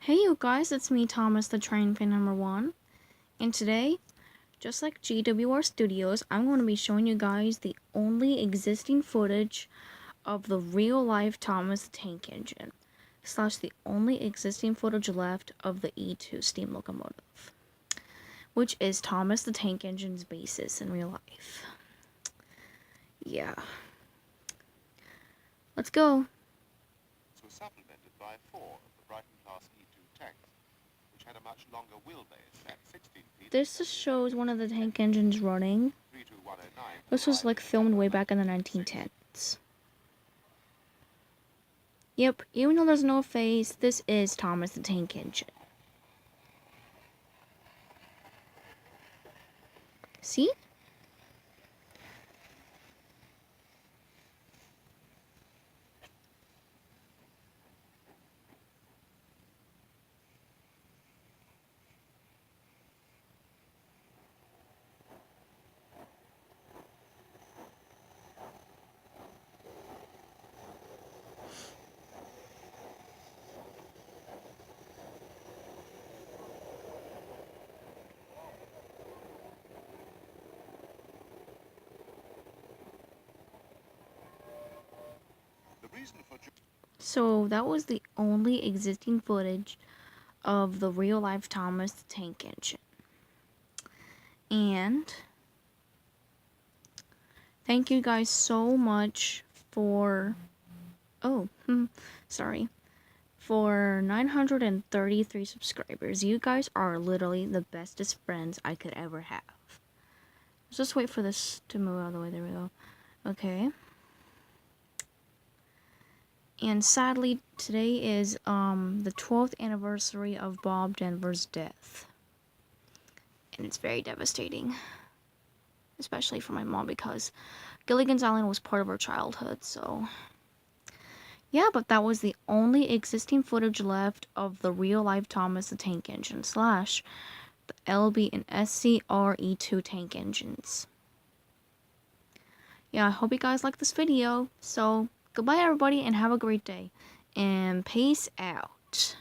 Hey you guys, it's me Thomas, the train fan number 1, and today, just like GWR Studios, I'm going to be showing you guys the only existing footage of the real-life Thomas the Tank Engine, / the only existing footage left of the E2 steam locomotive, which is Thomas the Tank Engine's basis in real life. Yeah. Let's go. Was supplemented by 4 of the Brighton-class E2 tanks, which had a much longer wheelbase at 16 feet. This just shows one of the tank engines running. This was like filmed way back in the 1910s. Yep, even though there's no face, this is Thomas the Tank Engine. See? So that was the only existing footage of the real-life Thomas the Tank Engine. And thank you guys so much for, for 933 subscribers. You guys are literally the bestest friends I could ever have. Let's just wait for this to move out of the way. There we go. Okay. And sadly, today is the 12th anniversary of Bob Denver's death. And it's very devastating. Especially for my mom, because Gilligan's Island was part of her childhood, so... Yeah, but that was the only existing footage left of the real-life Thomas the Tank Engine / the LB and SCR E2 tank engines. Yeah, I hope you guys like this video. So, goodbye everybody and have a great day. And peace out.